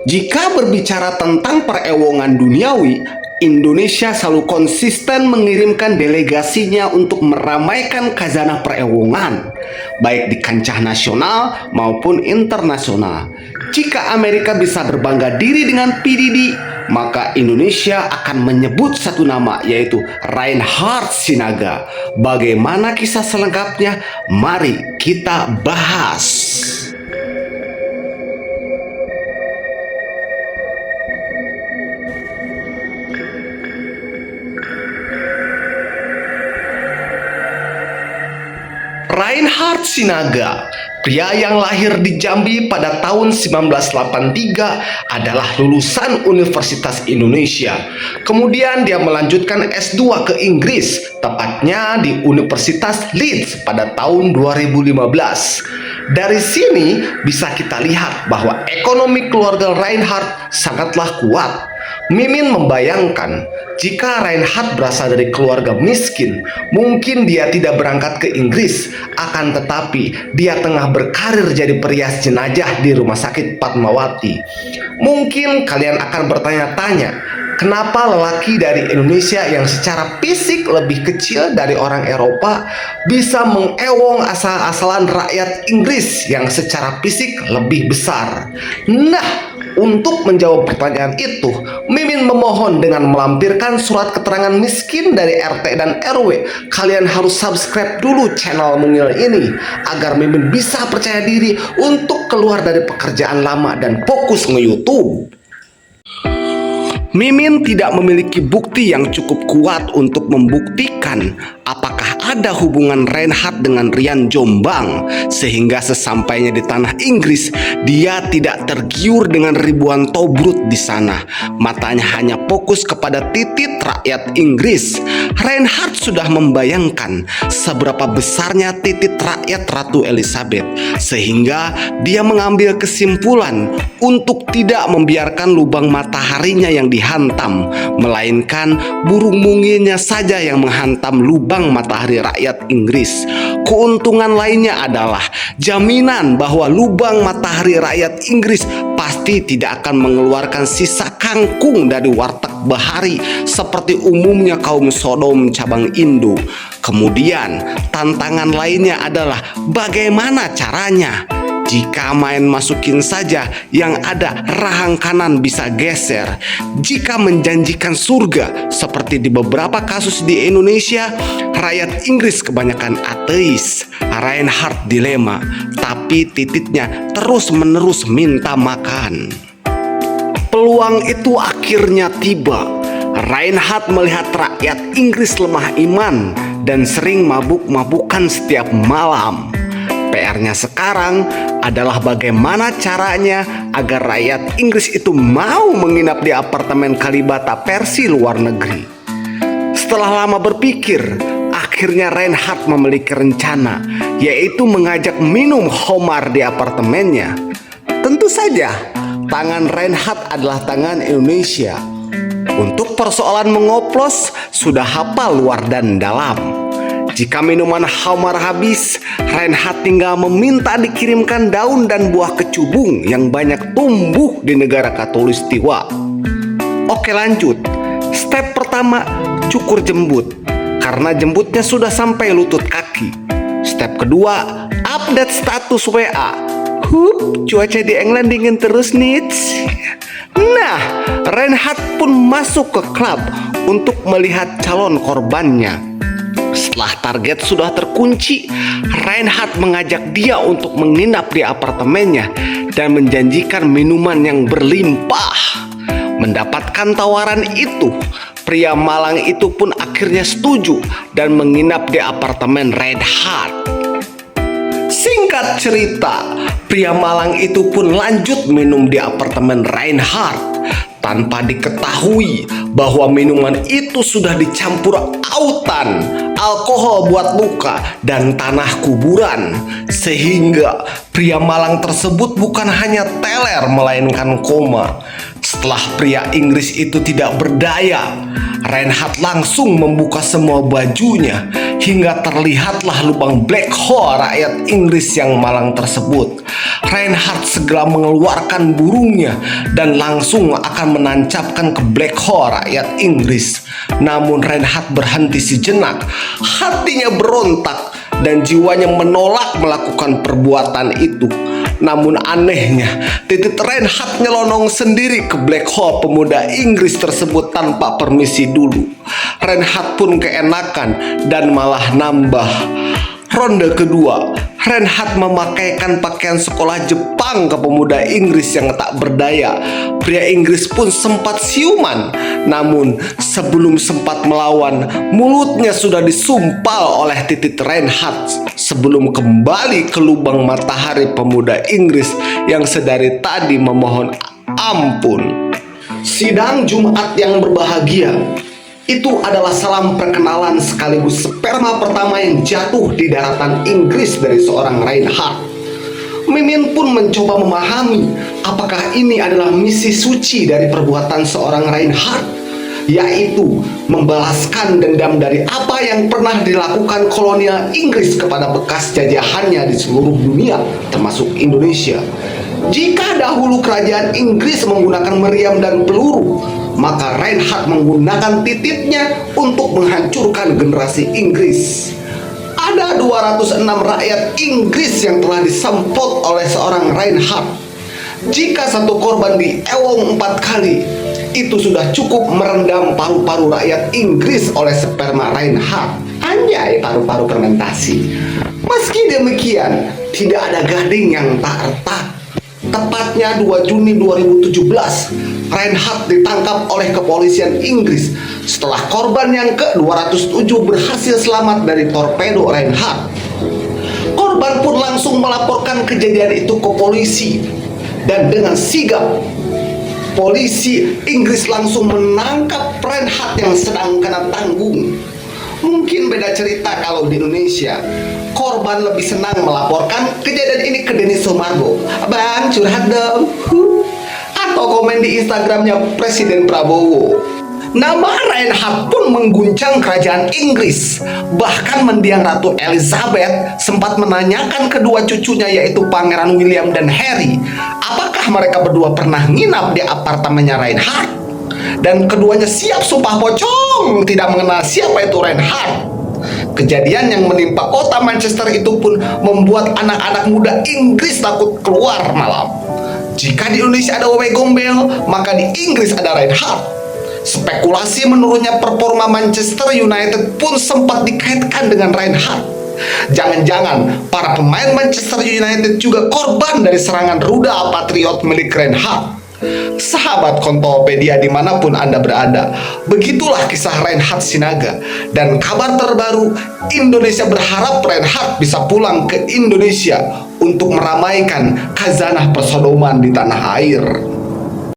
Jika berbicara tentang perewongan duniawi, Indonesia selalu konsisten mengirimkan delegasinya untuk meramaikan khazanah perewongan, baik di kancah nasional maupun internasional. Jika Amerika bisa berbangga diri dengan PDD, maka Indonesia akan menyebut satu nama, yaitu Reinhard Sinaga. Bagaimana kisah selengkapnya? Mari kita bahas. Reinhard Sinaga, pria yang lahir di Jambi pada tahun 1983, adalah lulusan Universitas Indonesia. Kemudian dia melanjutkan S2 ke Inggris, tepatnya di Universitas Leeds pada tahun 2015. Dari sini bisa kita lihat bahwa ekonomi keluarga Reinhard sangatlah kuat. Mimin membayangkan jika Reinhard berasal dari keluarga miskin, mungkin dia tidak berangkat ke Inggris, akan tetapi dia tengah berkarir jadi perias jenazah di Rumah Sakit Fatmawati. Mungkin kalian akan bertanya-tanya, kenapa lelaki dari Indonesia yang secara fisik lebih kecil dari orang Eropa bisa mengewong asal-asalan rakyat Inggris yang secara fisik lebih besar? Nah, untuk menjawab pertanyaan itu, Mimin memohon dengan melampirkan surat keterangan miskin dari RT dan RW. Kalian harus subscribe dulu channel Mungil ini agar Mimin bisa percaya diri untuk keluar dari pekerjaan lama dan fokus nge-YouTube. Mimin tidak memiliki bukti yang cukup kuat untuk membuktikan apakah ada hubungan Reinhard dengan Rian Jombang, sehingga sesampainya di tanah Inggris dia tidak tergiur dengan ribuan tobrut di sana. Matanya hanya fokus kepada titit rakyat Inggris. Reinhard sudah membayangkan seberapa besarnya titit rakyat Ratu Elizabeth, sehingga dia mengambil kesimpulan untuk tidak membiarkan lubang mataharinya yang dihantam, melainkan burung mungilnya saja yang menghantam lubang matahari rakyat Inggris. Keuntungan lainnya adalah jaminan bahwa lubang matahari rakyat Inggris pasti tidak akan mengeluarkan sisa kangkung dari warteg bahari seperti umumnya kaum Sodom cabang Indo. Kemudian tantangan lainnya adalah bagaimana caranya. Jika main masukin saja yang ada rahang kanan bisa geser. Jika menjanjikan surga seperti di beberapa kasus di Indonesia, rakyat Inggris kebanyakan ateis. Reinhard dilema, tapi tititnya terus-menerus minta makan. Peluang itu akhirnya tiba. Reinhard melihat rakyat Inggris lemah iman dan sering mabuk-mabukan setiap malam. PR-nya sekarang adalah bagaimana caranya agar rakyat Inggris itu mau menginap di apartemen Kalibata versi luar negeri. Setelah lama berpikir, akhirnya Reinhard memiliki rencana, yaitu mengajak minum khamar di apartemennya. Tentu saja, tangan Reinhard adalah tangan Indonesia. Untuk persoalan mengoplos, sudah hafal luar dan dalam. Jika minuman khamar habis, Reinhard tinggal meminta dikirimkan daun dan buah kecubung yang banyak tumbuh di negara Khatulistiwa. Oke, lanjut. Step pertama, cukur jembut, karena jembutnya sudah sampai lutut kaki. Step kedua, update status WA. Cuaca di England dingin terus nih. Nah, Reinhard pun masuk ke klub untuk melihat calon korbannya. Setelah target sudah terkunci, Reinhard mengajak dia untuk menginap di apartemennya dan menjanjikan minuman yang berlimpah. Mendapatkan tawaran itu, pria Malang itu pun akhirnya setuju dan menginap di apartemen Reinhard. Singkat cerita, pria Malang itu pun lanjut minum di apartemen Reinhard tanpa diketahui bahwa minuman itu sudah dicampur autan, alkohol buat luka, dan tanah kuburan, sehingga pria Malang tersebut bukan hanya teler melainkan koma. Setelah pria Inggris itu tidak berdaya, Reinhard langsung membuka semua bajunya hingga terlihatlah lubang black hole rakyat Inggris yang malang tersebut. Reinhardt segera mengeluarkan burungnya dan langsung akan menancapkan ke Black Hole rakyat Inggris. Namun Reinhardt berhenti sejenak, hatinya berontak dan jiwanya menolak melakukan perbuatan itu. Namun anehnya, Titit Reinhardt nyelonong sendiri ke Black Hole pemuda Inggris tersebut tanpa permisi dulu. Reinhardt pun keenakan dan malah nambah. Ronde kedua, Reinhardt memakaikan pakaian sekolah Jepang ke pemuda Inggris yang tak berdaya. Pria Inggris pun sempat siuman, namun sebelum sempat melawan, mulutnya sudah disumpal oleh Titit Reinhardt sebelum kembali ke lubang matahari pemuda Inggris yang sedari tadi memohon ampun. Sidang Jumat yang berbahagia itu adalah salam perkenalan sekaligus sperma pertama yang jatuh di daratan Inggris dari seorang Reinhardt. Mimin pun mencoba memahami apakah ini adalah misi suci dari perbuatan seorang Reinhardt, yaitu membalaskan dendam dari apa yang pernah dilakukan kolonial Inggris kepada bekas jajahannya di seluruh dunia, termasuk Indonesia. Jika dahulu kerajaan Inggris menggunakan meriam dan peluru, maka Reinhardt menggunakan tititnya untuk menghancurkan generasi Inggris. Ada 206 rakyat Inggris yang telah disemprot oleh seorang Reinhardt. Jika satu korban diewong 4 kali, itu sudah cukup merendam paru-paru rakyat Inggris oleh sperma Reinhardt. Anjay, paru-paru fermentasi. Meski demikian, tidak ada gading yang tak retak. Tepatnya 2 Juni 2017, Reinhardt ditangkap oleh kepolisian Inggris setelah korban yang ke-207 berhasil selamat dari torpedo Reinhardt. Korban pun langsung melaporkan kejadian itu ke polisi, dan dengan sigap polisi Inggris langsung menangkap Reinhardt yang sedang kena tanggung. Mungkin beda cerita kalau di Indonesia, korban lebih senang melaporkan kejadian ini ke Denny Sumargo. Bang, curhat dong. Atau komen di Instagramnya Presiden Prabowo. Nama Reinhardt pun mengguncang kerajaan Inggris. Bahkan mendiang Ratu Elizabeth sempat menanyakan kedua cucunya, yaitu Pangeran William dan Harry, apakah mereka berdua pernah nginap di apartemennya Reinhardt. Dan keduanya siap sumpah pocong tidak mengenal siapa itu Reinhardt. Kejadian yang menimpa kota Manchester itu pun membuat anak-anak muda Inggris takut keluar malam. Jika di Indonesia ada wewe gombel, maka di Inggris ada Reinhardt. Spekulasi menurunnya performa Manchester United pun sempat dikaitkan dengan Reinhardt. Jangan-jangan para pemain Manchester United juga korban dari serangan rudal Patriot milik Reinhardt. Sahabat Kontopedia dimanapun Anda berada, begitulah kisah Reinhardt Sinaga. Dan kabar terbaru, Indonesia berharap Reinhardt bisa pulang ke Indonesia untuk meramaikan khazanah persodoman di tanah air.